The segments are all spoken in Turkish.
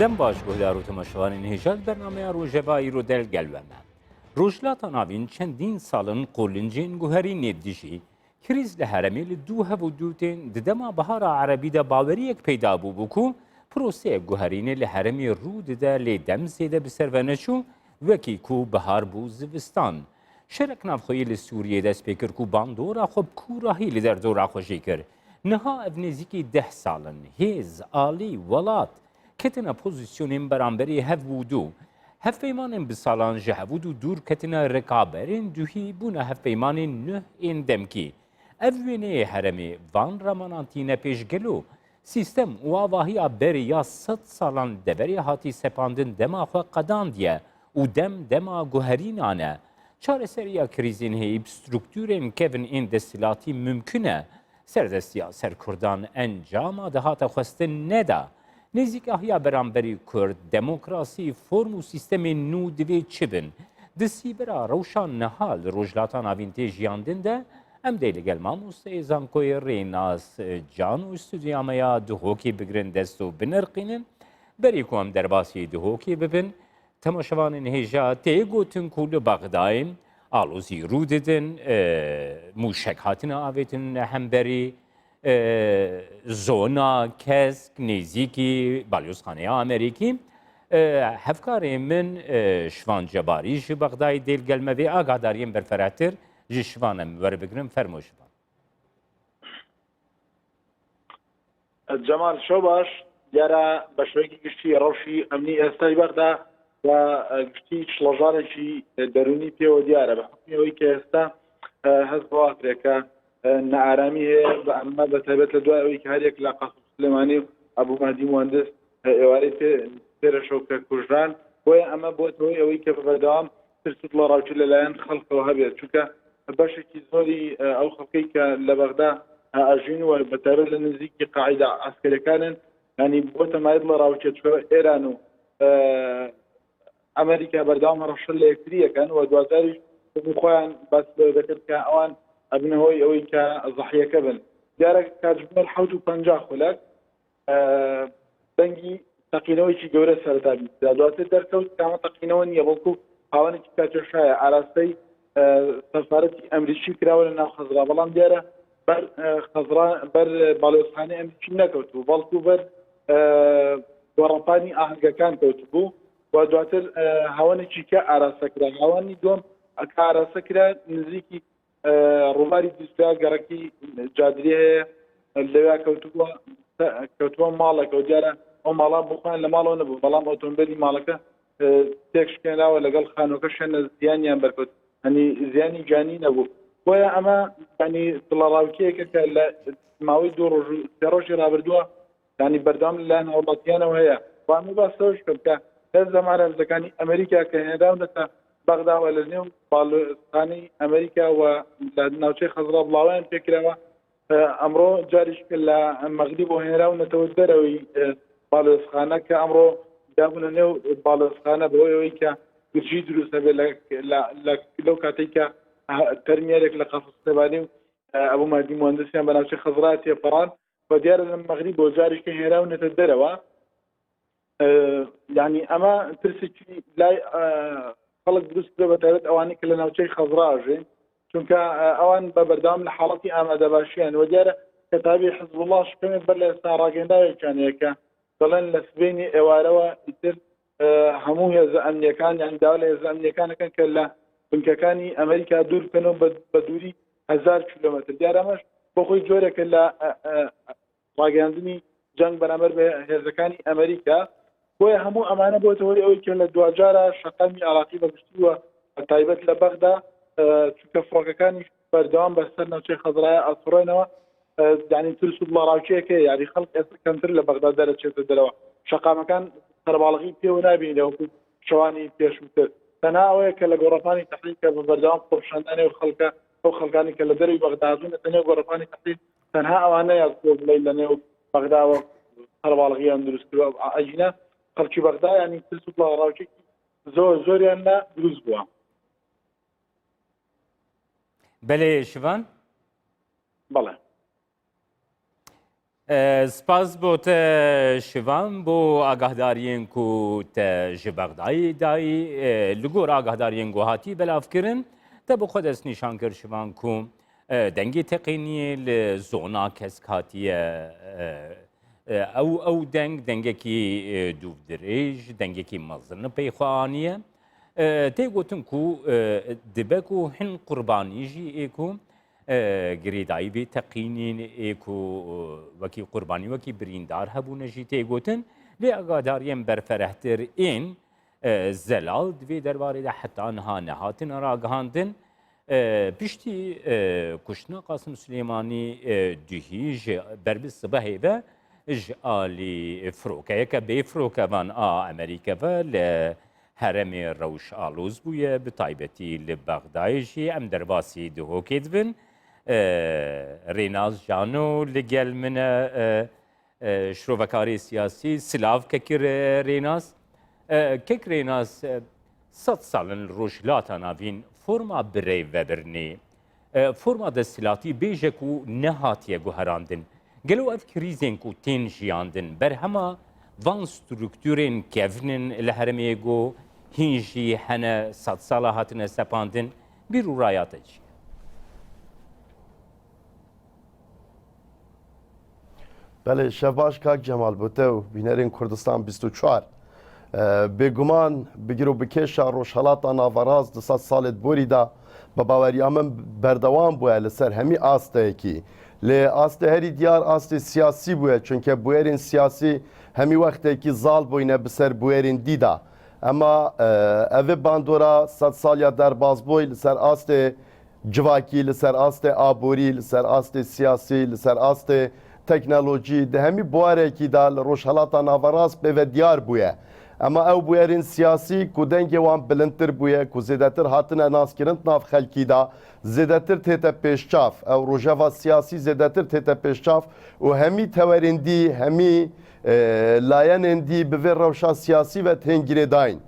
دەم باش گۆدار و تەماشەوانی هێژات بەرنامەیە ڕۆژەبایی ڕۆدەل گەلوەمە. ڕۆژلاتا ناوین چەندین ساڵن قۆلنجین گوهەری نێردیژی کریز لە هەرەمێ لە دوو هەبوو دووتێن ددەما بەهارە عەرەبیدا باوەریەک پەیدا بوو بووکو پرۆسەیە گوهەرینە لە هەرەمی ڕوو ددا لێ دەم زێدە بسەرڤەنەچوو وەکی کو بەهار بوو زستان. شەرک نافخۆیی لە سووریە دەست پێ کرد و باندۆرا خۆ کوڕاهی لە دەردۆرا خۆشی کرد. نەها ئەڤ نێزیکی 10 ساڵن هێز ئاڵی وڵات کەتنە پۆزیسیۆنên بەرامبەری هەفبوو دوو. هەفپەیمانên bi salan ji hebûd û dûr ketine rekaberên duhî bûne hevpeymanên nûh ên demkî. Ev wêneyê heremê van remanan tîne pêşgelo. Sîstem û avahiya berê ya 100 salan deverê hatî sepandin dema xwe qedandiye û dem dema guherînan e. Çareseriya krîzên heyî bi struktûrên kevin ên desthilatî mümkün e. Serdestiya serkurdan encama dihata xwestin neda. Nêzîkahiya beramberî Kurd, demokrasî, form û sîstemên nû divê çi bin? Di sîbera rewşa niha li rojhilata navîn tê jiyandin de em dê li gel mamosteyê Zankoyê Rênas Can û stûdyoya me ya dihokê bigirin dest û binirqînin. Berî ku em derbasî dihokê bibin, temaşevanên hêja tê gotin ku li Bexdayê alozî rû didin, mûşek hatine avêtin hemberî, zona kesk nêzîkî balyozxaneya Amerîkî. Hevkarê min Şivan Cebarî ji Bexdayê dêl gelme vê agadariyên berferatir ji Şivan em werbigirin fermo Şivan. Cemal şobaş diyara beşvekî giştî rewşî emnî êstayî berda ve giştî şilajarekî derûnî pêwa diyar e. Bi hukmê wî ke êsta hez bi afireke nearamî heye ve ema betebet li duaya wî ki herek li Qasım Silêmanî û Ebû Mehdî Muhendis êvarê tê reşokte kujran wê ema botewî ewî ke bi berdewam tirsûtla rawçî li layan xelkê hebe çûnke beşekî zorî ew xelkê ke li Bexda ajîn û betebet li nizîkî qaîda askerîkanin yanî bota mayî li rawçê çûke Êran û Amerîka berdewam reşil li yektirî yekin û duwadarî xweyan bes dikir ke ewan ebne hoy ewî ke zehiyeke bin. Diyarek kacibûn 50 xulek dengî teqînewekî gewre serta bîst. Duwatir derkewt kema teqînewe niye belkû hawanekî kaçoşaya arasteyî sefaretî Emerîkî kirawe li nav Xezra belam diyare ber Xezra ber balyozxanê Emerîkî nekewtbû belkû ber gorepanî ahengekan kewtibû ve duwatir hawanekî ke arasta kira. Hawanî dom ke arasta kira nizîkî ڕووباری دیستیا گەڕەکی جادرێ هەیە لەوێ کەوتووە ماڵێکە و دیارە ئەو ماڵان بخۆیان لە ماڵەوە نەبوو بەڵام ئۆتۆمبیلی ماڵەکە تێکشکێنراوە لەگەڵ خانۆکەشیان زیانیان بەرکەوت هەنی زیانی جانی نەبوو بۆیە ئەمە ینی دڵەڕاوکیەکە کە لە ماوەی دوو ڕۆژ و سێ ڕۆژی ڕابردووە ینی بەردەوام لەلایەن هەوڵاتیانەوە هەیە وانە باسەوەش کرد کە هێز زەمانە هەرزەکانی ئەمریکا کە هێنراونەتە بەغدا و لە نێو باڵۆستانی ئەمریکا و لە ناوچەی خەزرا بڵاویان پێکراوە ئەمڕۆ جاریش لە مەغریب بۆ هێنراونەتەوە دەرەوەی باڵۆستخانە کە ئەمڕۆ دابوونە نێو باڵۆستخانە بەوەی ئەوەی کە گرژی دروستە بێت لەو کاتێک کە تەرمیێرێک لە قەسڵ سلێمانی و ئەبوو مەهدی موهەندسیان بە ناوچەی خەزرا تێپەڕان و دیارە لە مەغریب بۆ جاریشکە هێنراونەتە دەرەوە یعنی ئەمە ترسێکی لای خەڵک دروست بەتابەت ئەوانەی کە لە ناوچەی خەزرا ئەژین چونکە ئەوان بە بەردەوام لە حاڵەتی ئامادەباشیان و دیارە کە تابی حزب الله شکەمێ بەر لە ئێستا ڕاگەنداوێکیان هەیە کە دەڵێن لە سبەینی ئێوارەوە ئیتر هەموو هێزە ئەمنیەکان یان داوا لە هێزە ئەمنیەکانەکەن کە لە بنکەکانی ئەمریکا دوور بکەنەوە بە دووری 1000 کیلۆمەتر دیارە ئەمەش بۆ خۆی جۆرێکە لە ڕاگەاندنی جەنگ بەرامبەر بە هێزەکانی ئەمریکا بۆیە هەموو ئەمانە بۆتەوەی ئەوەی کە لە دوجارە شەقامی عراقی بەگشتیوە تایبەت لە بەغدا چونکە فڕۆکەکانی بەردەوام بەسەر ناوچەی خەزرایە ئەسڕێنەوە یعنی ترس و بڵاڕاوکیەکە یاری خەڵک ئێستا کەمتر لە بەغدا دەرەچێتە دەرەوە شەقامەکان سەرباڵغی پێوە نابینێ وەکو شەوانی پێشووتر تەنها ئەوەیە کە لە گۆڕەپانی تەحلیل کە بە بەردەوام خۆپشاندانێ و خەڵکە ئەو خەڵکانی کە لە دەروی بەغدازوون لەنێو گۆڕەپانی تەحلیل تەنها ئەوانە یاد بڵێ لە نێو بەغداوە سەرباڵغیان دروستکردووە ئەجینە خەڵکی بەغدا ینی ترس و بڵاڕاوکێکی زۆریان لە دروست بووە. بەڵێ شیوان؟ بەڵێ. سپاس بۆ te şivan بۆ ئاگاهداریên ku te ji Bexdayê dayî li gor ئاگاهداریên guhatî belavkirin te bi xwe dest nîşan kir şivan ku dengê teqîniyê li zona kesk hatiye ew deng dengekî dûvdirêj dengekî mezin pey xwe aniye tê gotin ku dibe ku hin qurbanî jî ê ku girêdayî vê teqînên ê ku wekî qurbanî wekî birîndar hebûne jî tê gotin lê agadariyên berferehtir ên zelal di vê derbarê de heta niha nehatine ragihandin piştî kuştina Qasım Süleymanî dihî ji berbi sibehê ve ji alî firokeyeke bê firokevan a Amerîke ve li heremê Rewş alûz bûye bi taybetî li Bexdayê jî em derbasî dihokê dibin Rênaz Cano li gel min e şrovekarê siyasî silav kekir Rênaz kek Rênaz 100 salin li rojhilata navîn forma birêv vebirnê forma desthilatî bêje ku nehatiye guherandin gelo ev krîzên ku tên jiyandin berhema van strûktûrên kevnin li heremê got hîn jî hene 100 sala hatine sepandin bir û raya te çi بله شباش کاک جمال بوده و بینرین کردستان 24 بگمان بگیرو بکشا روشهلاتا ناوراز 200 سالت بوری دا به باوریامن بردوام بوه لسر همی آسته اکی لی آسته هری دیار آسته سیاسی بوه چونکه بویرین سیاسی همی وقت اکی زال بوینه بسر بویرین دیدا اما اوه باندورا 100 سالیا در باز بوی لسر آسته civakî li ser astê aborî, li ser astê siyasî, li ser astê teknolojî di hemî buwarekî da li rojhelata navarast pêve diyar bûye. Ema ew bûyerên siyasî ku dengê wan bilindtir bûye, ku zêdetir hatine naskirin nav xelkî da, zêdetir tête pêşçav. Ew rojeva siyasî zêdetir tête pêşçav û hemî tewerindî, hemî layenên dî bi vê rewşa siyasî ve tên girêdayîn.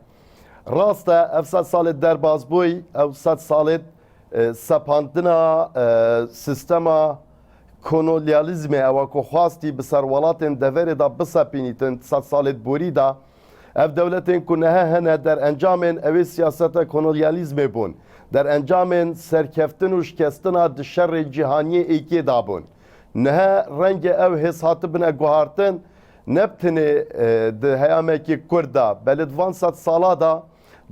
Rast e ev 100 salê derbas bûy, ew 100 salê sepandina sistema kolonyalizmê ewa ku xwastî bi ser welatên deverê da bisepînîtin 100 salê borî da ev dewletên ku nehe hene derencamên evê siyaseta kolonyalizmê bûn. Derencamên serkeftin û şikestina di şerê cîhaniyê êkê da bûn. Nehe rengê ew hês hatibine guhartin nebtinê di heyamekî Kurd da belê van 100 sala da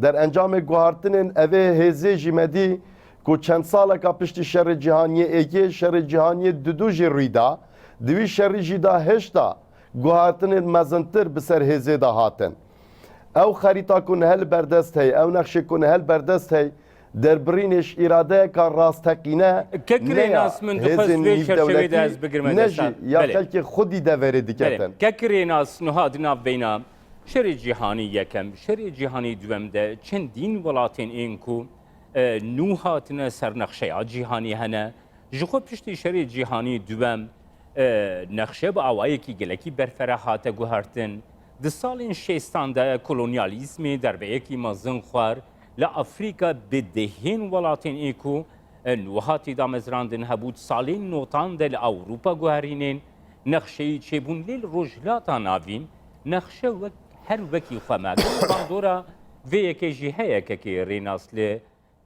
derencamê guhartinên evê hêzê jî medî ku çend saleka piştî şerê cîhaniyê êkê şerê cîhaniyê didû jî rûy da di wî şerî jî da heşta guhartinên mezintir bi ser hêzê da hatin. Ew xerîta ku nihel berdest hey, ew nexşê ku nihel berdest hey derbirînê îradeyeka rasteqîne hêzên nîvdewletî ne jî ya xelkê xwedî deverê diketin. Kekirê nas niha di nav beyna şerê cîhanî yekem, şerê cîhanî duwem de çendîn welatên ên ku nû hatine ser nexşeya cîhanî hene ji xwe piştî şerê cîhanî duwem nexşe bi awayekî gelekî berfere hate guhertin. Di salên şêstan de kolonyalîzmê derbeyekî mezin xwar li Afrika bi dehên welatên ê ku nû hatî damezrandin hebû salên notan de li Ewropa guherînên nexşeyî çêbûn lê li rojhilata navîn nexşe her wekî xwe me bandora vê yekê jî heyekekê Rênas li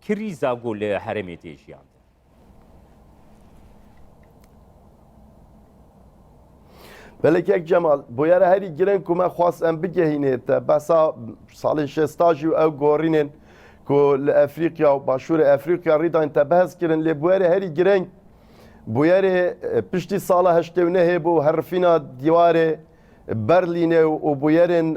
krîza got li herêmê tê jiyandin. Belekek Cemal, bu yere herî girin ku me xwast em bigehînê te besa salê şêsta jî ew gorînin ku li Efrîqya û Başûrê Efrîqya rîdayîn te behs kirin lê bu yerê herî girin bu yerê piştî sala heştê û nehê bû herfîna dîwarê Berlînê û bu yerên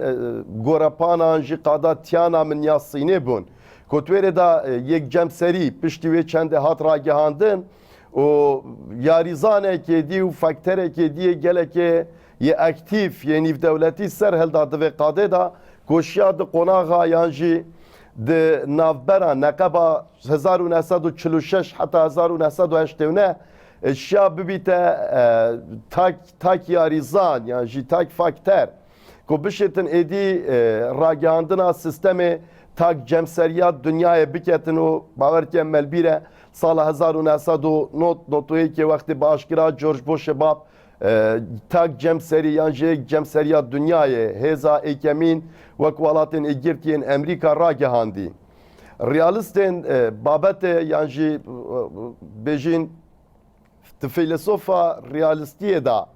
gorepanan jî qada tiyana min ya Sînê bûn. Ku twêrê da yek cemserî piştî wê çendê hat ragihandin û yarîzanekê dî û fakterekê dî gelekê yê aktiv yê nîvdewletî ser helda di vê qadê da koşiya di qonaxa yan jî di navbera neqeba 1946 heta 1989 şiya bibîte tak yarîzan yan jî tak fakter ku bişêtin êdî ragihandina sistemê tak cemseriya dünyayê biketin û bawerke melbîre sala 1991 wextê bi aşkira George Bushê bab تاک جمسری یان جه جمسریا دنیای هزا ایکمین وک ولاتین ایگرتین امریکا را گهاندی ریالیستین بابت یان جی بجین فیلسوفا ریالیستیه دا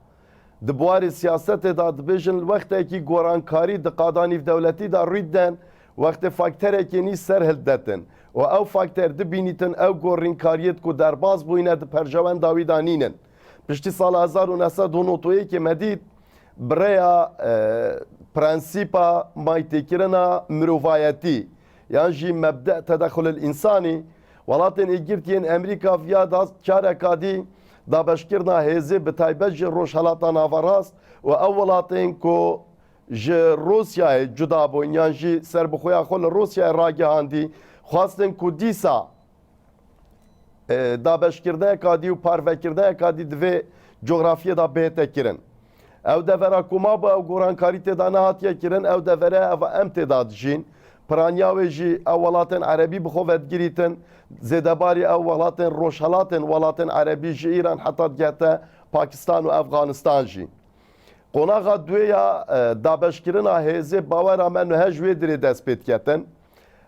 دبواری سیاست دا دبیجن وقتی که گورانکاری دقادانی دولتی دا ریدن وقت فاکتره که نی سر هلدتن و او فاکتر دبینیتن او گورانکاریت کو درباز بوینه د پرجوان داویدانینن پشتی سال 1992 که مدید برای پرنسیپا مایتکرنا مروفایتی یعنی جی مبدأ تدخل الانسانی ولاتن ایگرتین امریکا ویا داست چارکادی دابشکرنا هزه به تایبت جه روشهلاتا ناوراست و اولاتن کو جه روسیای جدا بوین یعنی جی سر بخویا خول روسیای راگهاندی خواستن کو دیسا دابشکردن کادی و پاروکردن کادی دوی جغرافیه دا بهته کرن او دفره کما با او گورانکاری تدا نهاتیه کرن او دفره او ام تدا دجین پرانیاوی جی اولاتن عربی بخوفت گریتن زیدباری اولاتن روشهلاتن ولاتن عربی جی ایران حتی گهته پاکستان و افغانستان جی قناغا دویا دابشکرنا هزه باورا من هجوی دری دست پید کتن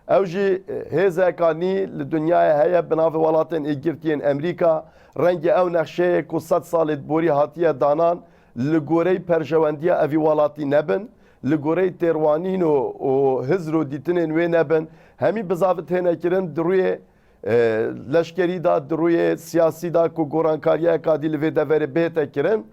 او جی هزه کانی لدنیای هیا بناو ولاتن ایگرتین امریکا رنگ او نقشه کو 100 سال بوری هاتیه دانان لگوری پرجواندیه اوی ولاتی نبن لگوری تیروانین و هزر و دیتنین وی نبن همی بزاوت هنه کرن دروی لشکری دا دروی سیاسی دا کو گورانکاریه کادی لوی دوری بهته کرن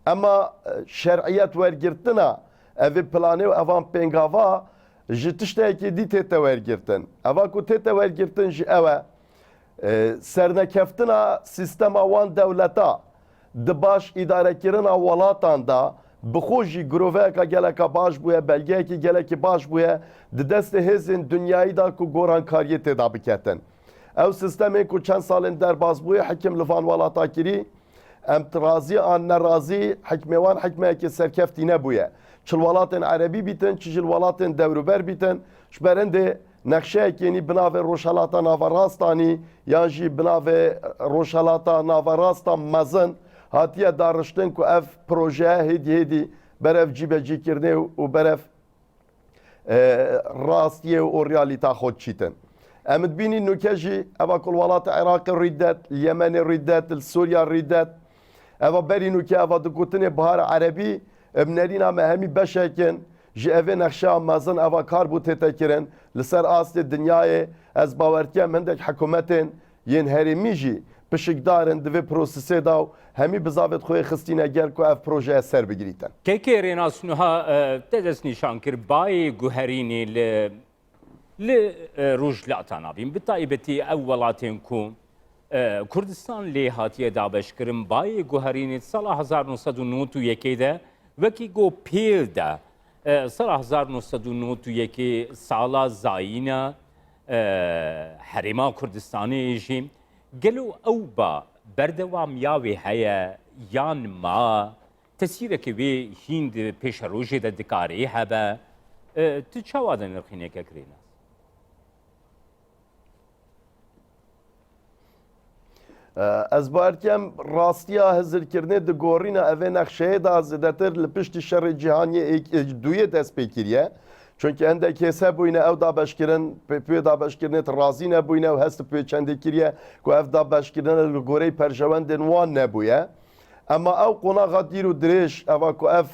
اما شرعیت ورگرتنا اوی پلانه و اوان پنگاوا ji tiştekî dî tête wergirtin. Eva ku tête wergirtin ji ew e sernekeftina sîstema wan dewleta di baş îdarekirina welatan da bixwe jî giroveka geleka baş bûye, belgeyekî gelekî baş bûye di destê hêzên dunyayî da ku gorankariyê têda biketin. Ew sîstemê ku çend salên derbas bûye hekim li van welata kirî em razî an nerazî hikmê wan hikmeyekî serkeftî nebûye. Çil welatên Erebî bîtin, çi jil welatên dewrûber bîtin, ji berendê nexşeyekî binavê Rojhelata Navarastanî yan jî binavê Rojhelata Navarasta mezin hatiye dariştin ku ev projeya hêdî hêdî berev cîbecîkirinê û berev rastiyê û realîta xwe çîtin. Em dibînîn nûke jî eva ku welata Iraqê rîdet, Yemenê rîdet, Sûriya rîdet, eva berî nûke eva digutinê bihara Erebî Emnerîna me hemî beşekin ji evê nexşeya mezin eva kar bû tête kirin li ser astê dinyayê ez bawertiye mendek hikûmetên yên herêmî jî pişikdarin divê prosesê da hemî bi zavê xwe xistîne gel ku ev projeya ser bigirîtin. Kêkê rênasnuha te dest nîşan kir bayê guherînê li Rojhilata navîn bi taybetî ew welatên ku Kurdistan lê hatiye dabeşkirin bayê guherînê sala 1991 de وکی گو پیل ده سال 1991 سالا زایینا حریما کردستانی جیم گلو او با بردوام یاوی هیا یان ما تسیره که وی هند پیش روژه ده دکاری هبه تو چوادن نرخینه که کرینا؟ Ez barkem rastiya hezirkirinê di gorîna evê nexşeyê da zêdetir li piştî şerê cîhaniyê duyê dest pê kiriye. Çünkü endek hês hebûyne ew dabeşkirin pê dabeşkirinê razî nebûyne û hest pê çendê kiriye ku ev dabeşkirinê li gorî perjewendên wan nebûye. Ama ew qonaxa dîr û dirêj eva ku ev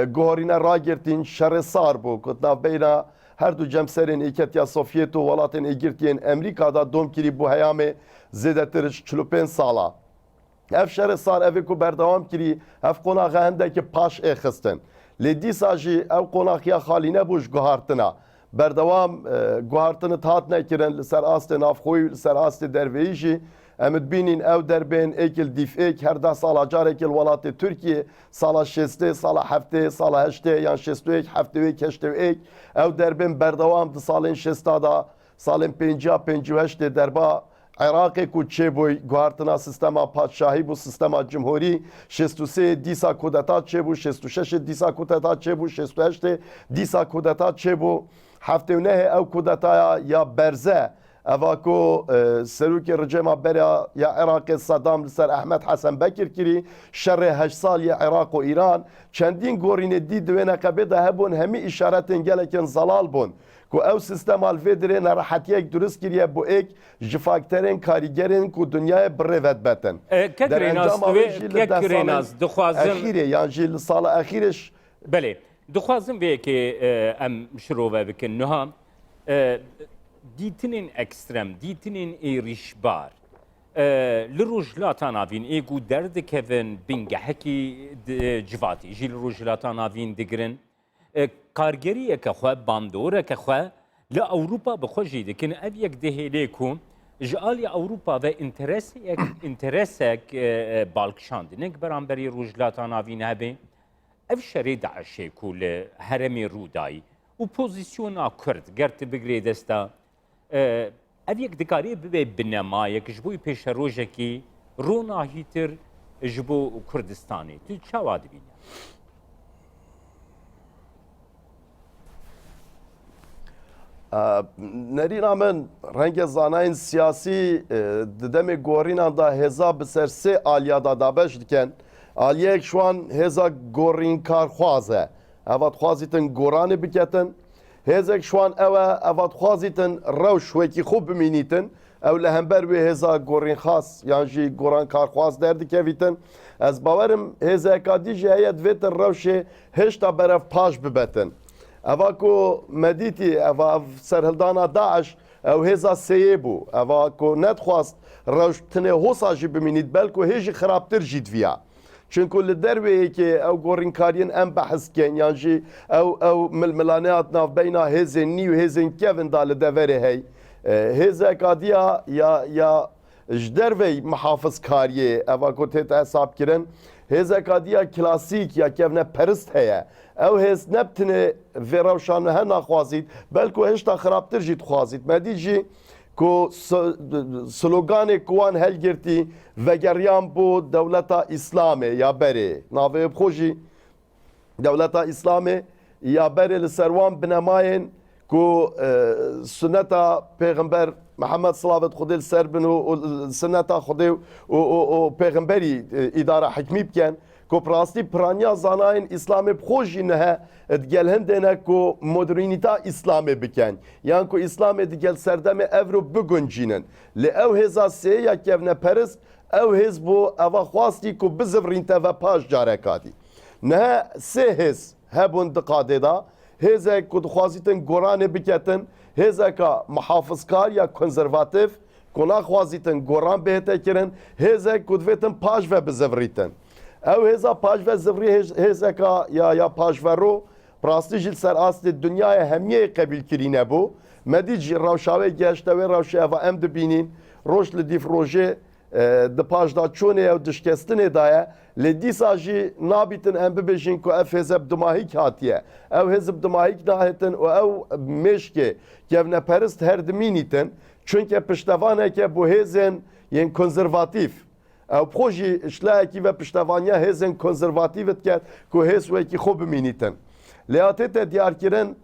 gorîne ragirtîn şerê sar bû ku navbeyna her du cemserên êketiya Sovyet û welatên êgirtiyên Amerîkada dom kirî bû heyamê zêdetir ji 45 sala. Ev şerê sar evê ku berdewam kirî ev qonaxa hindekî paş ê xistin. Lê dîsa jî ew qonaxiya xalî nebû ji guhartina. Berdewam guhartinê hat nekirin li ser astê navxwî li ser astê derveyî jî em dibînîn ew derbên êkil dîfêk her 10 sala carekî li welatê Tirkiye sala 60, sala 7, sala 8 yan 61, 71, 81 ew derbên berdewam di salên 60 da salên 50, 58 derba Iraqê ku çêbû guhartina sistema padşahî bû sistema cumhurî 63 dîsa kudeta çêbû 66 dîsa kudeta çêbû 68 dîsa kudeta çêbû 79 ew kudetaya ya berze Eva ku serokê rejema bera ya Iraqê Saddam li ser Ehmed Hesen Bekir kirî şerê 8 sal ya Iraq û Îran çendîn gorînê dî di wê neqebê de hebûn hemî îşaretên gelekên zelal bûn ku ew sistema li vê dirê nerehetiyek durist kiriye bu ek ji fakterên karîgerên ku dünyayê bi rêvet betin. Kekirênaz dixwazim Exîrê yan jî li sala exîrê belê dixwazim vêkê em şirove bikin niha dîtinên ekstrem, dîtinên êrîşbar li rojhilata navîn ê ku derdikevin bingehekî civatî jî li rojhilata navîn digirin kargeriyeke xwe bandoreke xwe li Ewropa bi xwe jî dikin ev yek dihêlê ku ji alî Ewropa ve interesek balkişandinek beramberî rojhilata navîn hebe ev şerê Daişê ku li heremê Rûdayî û pozisyona Kurd ger tu bigirê desta ev yek dikarî bibe binemayek ji bo pêşerojekî ronahîtir ji bo Kurdistanê. Tu çawa dibîne? Nerîna min rengê zanayên siyasî di demê gorînan da hêza bi ser sê aliya da dabeş dikin. Aliyek şu an hêza gorînkarxwaz e. Eva dixwazîtin goranê biketin. Hêzek şu an ew e eva dixwazîtin rewş wekî xwe bimînîtin. Ew li hember wê hêza gorînxas yan jî gorankarxwaz derdikevîtin. Ez bawerim hêzeka dî jî heye divêtin rewşê hêşta berev paş bibetin. Eva ku medîtî eva serhildana Daeş ew hêza sêyê bû. Eva ku nedixwast rewş tinê hosa jî bimînît belku hê jî xirabtir jî diviya. Çünkü li derveyekê ew gorînkariyên em behezken yan jî ew milmilaneyat navbeyna hêzên nî û hêzên kevin da li deverê hey. Hêzeka diya ya ji dervey mihafizkariyê eva ku tête hesab kirin hêzeka diya klasîk ya kevneperist heye. Ew hêz nebtine vê rewşan he naxwazît belku hêşta xirabtir jî dixwazît. Medî jî ku sloganê ku wan helgirtî vegeriyan bû dewleta İslamê ya berê. Navê xwe jî dewleta İslamê ya berê li ser wan binemayên ku sünneta Pêxember Mihemed Slavet Xwedê li ser bin û sünneta Xwedê û pêxemberî îdara hikmî bikin. Ku rastî piraniya zanayên İslamê bi xwe jî nihe digel hindê ku modernîta İslamê bikin. Yan ku İslamê digel serdemê ev ro biguncînin. Li ew hêza sê ya kevneperist ew hêz bû eva xwastî ku bizivrînte ve paş carekatî. Nihe sê hêz hebûn di qadê da hêzek ku dixwazîtin goranê biketin hêzeka mihafizkar ya konservatîv ku naxwazîtin goran bêhte kirin hêzek ku divêtin paş ve bizivrîtin. Ew hêza paş ve zivrî hêzeka ya paşvero rastî jî ser astê dünyaya hemiyê qebîlkirîne bû. Medî jî rewşavê geşte wê rewşê eva em dibînîn roj li dîv rojê di paşdaçûnê ew dişkestinê da ye. Lê dîsa jî nabîtin em bibêjin ku ev hêzeb dimahîk hatiye. Ew hêzib dimahîk nahêtin û ew mêşkê kevneperist her dimînîtin. Çünkü piştevaneke bu hêzên yên konservatîv ew xwe jî işleyekî ve piştevaniya hêzên konservatîv diket ku hêz wekî xwe bimînîtin. Lê hatê te diyarkirin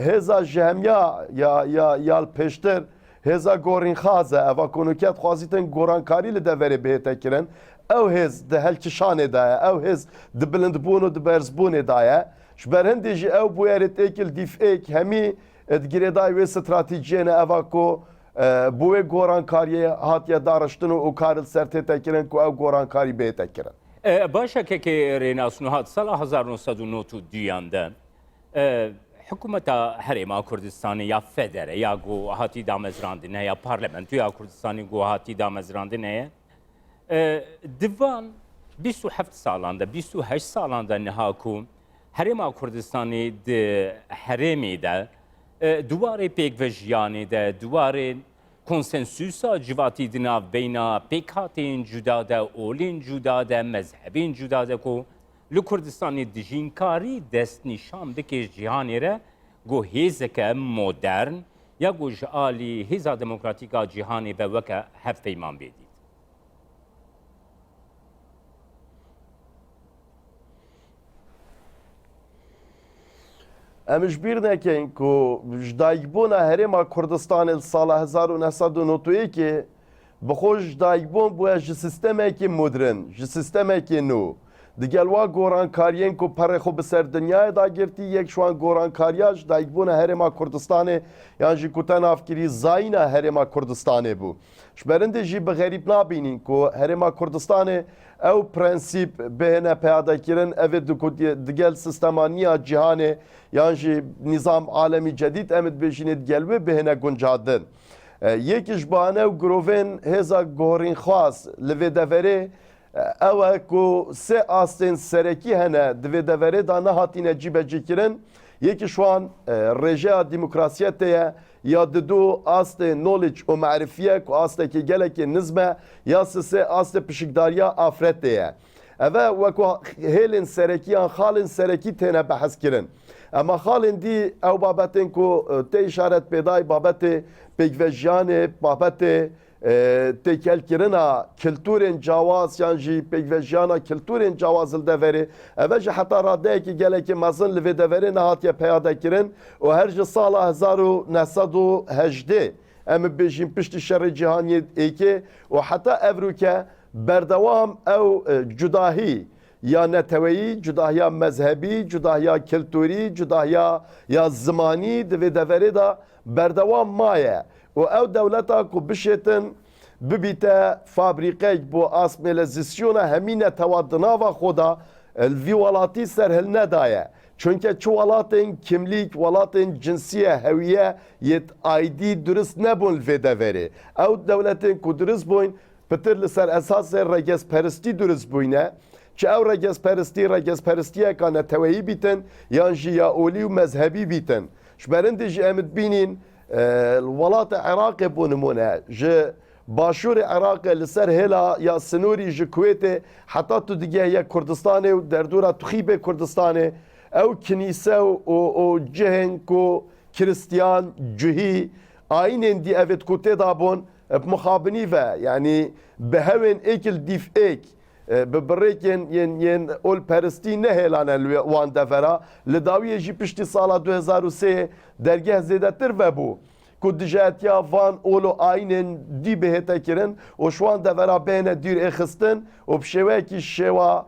hêza ji hemiya ya li pêştir hêza gorînxaz e eva konûket xwazîtin gorankarî li deverê bihête kirin ew hêz di helkişanê da ye ew hêz di bilindbûn û di berzbûnê da ye ji ber hindê jî ew bûyerê têkil dîfêk hemî digirêdayê wê stratejiyên eva ku bu wê gorankariyê hatiye dareştin û kar li ser tête kirin ku ew gorankarî bêhte kirin. Başekekê rênasnû hat sala 1992 de hikûmeta Herêma Kurdistanê ya federe ya got hatî damezrandine ya parlamentoya Kurdistanê got hatî damezrandine ye divan 27 salan da 28 salan da niha ku Herêma Kurdistanê di herêmê de duwarê pêkvejiyanê de duwarê konsensûsa civakî di nav beyna pêkhatên cuda de olên cuda de mezhebên cuda de ku li Kurdistanê dijînkarî destnîşan bike cîhanê re got hêzeke modern ya got ji alî hêza demokratîk a cîhanê ve weke hevpeyman bêdît. امش بیر نکن که جدایبون هرما کردستان سال 1991 که بخوش جدایبون بوده جه سیستمه که مدرن جه سیستمه که نو دیگه وا گورانکاریین کو پر خو بسر دنیای دا گرتی یک شوان گورانکاریاج دایبون هرما کردستان یان جی کوتن افکری زاینا هرما کردستان بو شبرنده جی به غریب نابینین کو هرما کردستان او پرنسیپ بهنه پیاده کردن او دیگه سیستمانیا جهان یان جی نظام عالمی جدید امد بجینید گلوه بهنه گنجادن یکیش بانه و گروین هزا گورین خواست لوی دوره اوه کو سه آستین سرکی هنه دوی دوره دا نهاتینه جیبه جیکرن یکی شوان رژه دموکراسیته یا دو آست نولج و معرفیه کو آست که گله که نظمه یا سه آست پشکداریا آفرته اوه وکو هیلن سرکی آن خالن سرکی تینه بحث کرن اما خالن دی او بابتن کو تی اشارت پیدای بابت پیگوژیان بابت تکل کرنا کلتورن جواز یان جی پیگوژیانا کلتورن جواز الدوری اوه جی حتی راده که گله که مزن لوی دوری نهاتیه پیاده کرن و هر جی سال 1918 ام بیجیم پشت شر جهانی ایکی و حتی evruke berdewam ew cudahî ya neteweyî, cudahiya mezhebî, cudahiya kültûrî, cudahiya ya zimanî divê deverê da berdewam maye. û ew dewleta ku bişêtin bibîte fabrîqek bu asmêlezisyona hemîne tewa di nava xwe da vî welatî serhil nedaye. Çünkü çu welatên kimlik, welatên cinsiye, hewiye yê aidî durist nebûn li vê deverê. Ew dewletên ku durist bûn pitir li ser esasê regezperistî durist bûne. Çi ew regezperistiyeka neteweyî bîtin yan jî ya olî û mezhebî bîtin. Ji berindê jî em bînîn welatê Iraqê bû nimûne ji başûrê Iraqê li ser hêla ya sinûrî ji Kuwêtê heta tu digiheye Kurdistanê û derdora Tuxîbê Kurdistanê ew kinîse û cihên ku Kiristiyan, cihî ayinên dî evê ku tê dabûn mixabinî ve yani bi hewên êkil dîfêk bi birêkên yên olperistî nehêlane li wan devera li dawiyê jî piştî sala 2003 dergeh zêdetir vebû ku dijetiya van ol û ayinên dî bihête kirin û şu an devera bêhne dîr êxistin û bi şêweyekî şêwa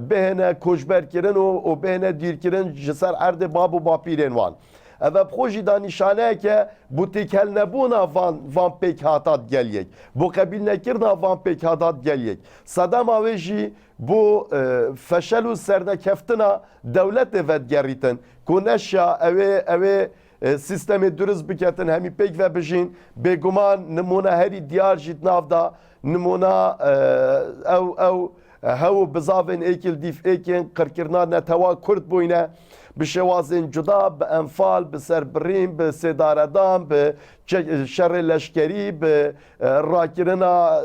bêhne koçber kirin û bêhne dîr kirin ji ser erdê bab û bapîrên wan. Ev xwe jî da nîşaneyeke bu têkelnebûna van pêk hatat geliyek. Bu qebîlnekirina van pêk hatat geliyek. Sedema wê jî bu feşel û sernekeftina dewletê vedgerîtin ku neşya evê sistemê durist biketin hemî pêk vebijîn bêguman nimûne herî diyar jî nav da nimûna ew hew û bizavên êkil dîfêkên qirkirina netewa Kurd bûyne bi şewazên cuda, bi enfal, bi serbirîn, bi sêdaredan, bi şerê leşkerî, bi rakirina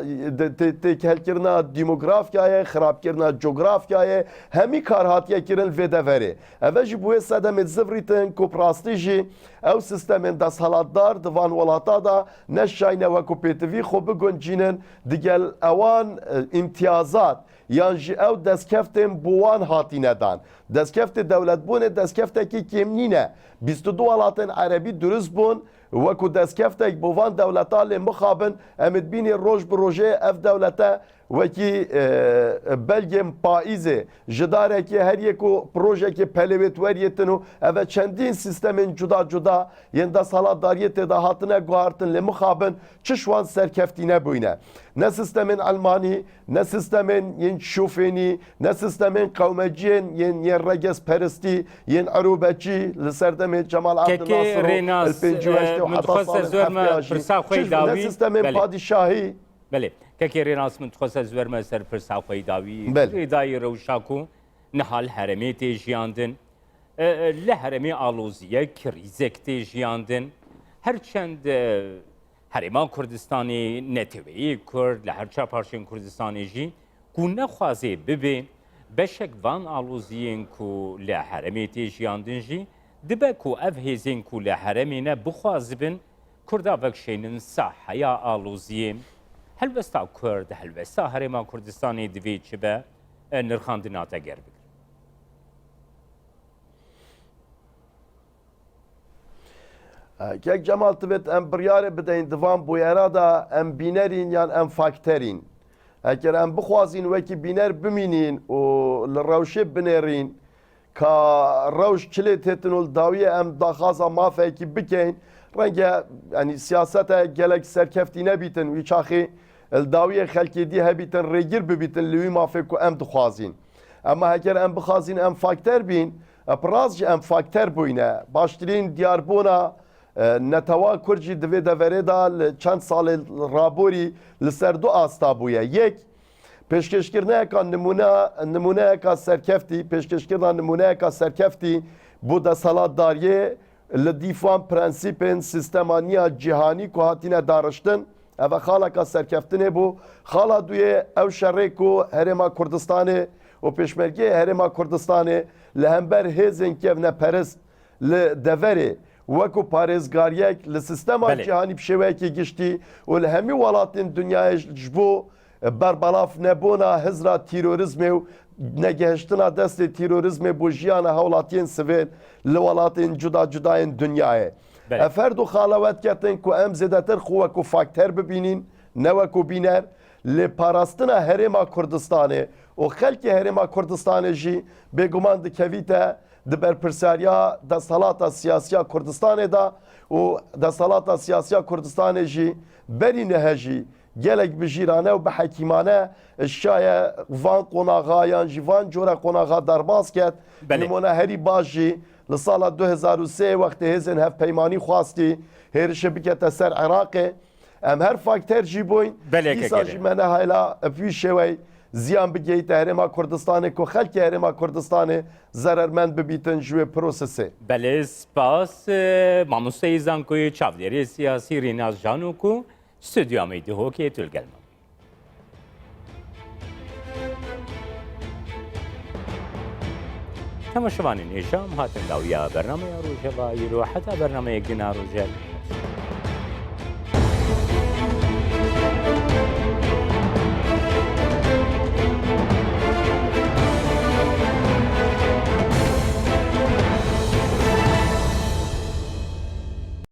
têkhelkirina demografyayê, xirabkirina coğrafyayê hemî kar hatiye kirin vê deverê. Ev jî bu wê sedemê zivritin ku rastî jî ew sistemên desthilatdar di van welata da neşayne wekû pêtivî xwe biguncînin digel ewan imtiyazat yan jî ew destkeftên bi wan hatîne dan. Destkeftê dewletbûnê destkeftekî kêmnîne. 22 welatên Erebî durist bûn wekû destkeftek bi van dewleta lê mixabin em bînê roj bi rojê ev dewlete wekî belgên paîzê ji darekê her yek û projekê pelêvêtweriyê tin û ev çendîn sistemên cuda cuda yên desthilatdariyê tê de hatine guhartin lê mixabin çi şwan serkeftîne bûyne. Ne sistemên Almanî, ne sistemên yên şofênî, ne sistemên qewmeciyên yên regezperistî, yên erûbeçî li ser demê Cemal Abdinasir û pêncî من تخواست زورمه پرسا خوی ne داوی sistemên padîşahî بله ککی ریناس من تخواست زورمه سر پرسا خوی داوی بله. ریدای روشاکو نهال هرمی تیجیاندن لهرمی آلوزیه کریزک تیجیاندن هرچند هرمان کردستانی نتوی کرد لهرچا پارچین کردستانی جی کو نخوازی ببی بشک وان آلوزیین کو لهرمی تیجیاندن جی دبه کو اف هیزین کو لحرمینه بخوازبن کردا وکشینن ساحیا آلوزیم هلوستا کرد هلوستا هرما کردستانی دوی چبه نرخاندناتا گر بکر Kek Cemal tibet em biryarê bideyên divan bûyera da em bînerîn yan em fakterîn. Eger em bixwazîn wekî bîner bimînîn û li rewşê binêrîn ka rewş çilê têtin û li dawiyê em daxwaza mafekî bikin, renge yani siyasete gelek serkeftî nebîtin wî çaxê li dawiyê xelkê dî hebîtin rêgir bibîtin li wî mafê ku em dixwazîn. Ama heger em bixwazîn em fakter bîn, epraz jî em fakter bûyne. Baştirîn diyarbûna Netewa Kurcî divê deverê da li çend salê raborî li ser du asta bûye. Yek, pêşkeşkirineyeka nimuneyeka serkeftî, pêşkeşkirina nimuneyeka serkeftî bu desalatdariyê li dîfan prensîpên sistemaniya cîhanî ku hatine dariştin, ev xaleka serkeftinê bû. Xala duyê ew şerê ku Herêma Kurdistanê û Pêşmergeyê Herêma Kurdistanê li hember hêzên kevneperist li deverê وەکو پارێزگاریەک li sistema cîhanî bi şêweyekê giştî û li hemî welatên dünyayê ji bo berbelav nebûna hizra tîrorîzmê û negehiştina destê tîrorîzmê bo jiyana hewlatiyên sivêl li welatên cuda cudayên dünyayê. Ev her du xalewet ketin ku em zêdetir xwe wekû fakter bibînin ne wekû bîner lê parastina Herêma Kurdistanê û xelkê Herêma Kurdistanê jî bêguman dikevîte di berpirsariya desalata siyasiya Kurdistanê da û desalata siyasiya Kurdistanê jî berî nehe jî gelek bi jîrane û bi hekîmane şaye van qonaxa yan jî van cora qonaxa derbas ket. Nimûne herî baş jî li sala 2003 wextê hêzên hevpeymanî xwastî hêrişê bikete ser Iraqê. Em her fakter jî bûyn. Dîsa jî me nehayla vî şêwey ziyan bigeyte Herêma Kurdistanê ku xelkê Herêma Kurdistanê zerermend bibîtin ji wê prosesê. Belê spas mamosteyê zankoyê çavderê siyasî Rênaz Canû ku stûdyoya me dihokê tûlgelme. Temaşevanên hêşam hatin dawiya bernameya Rojava îro heta bernameyek dîna rojel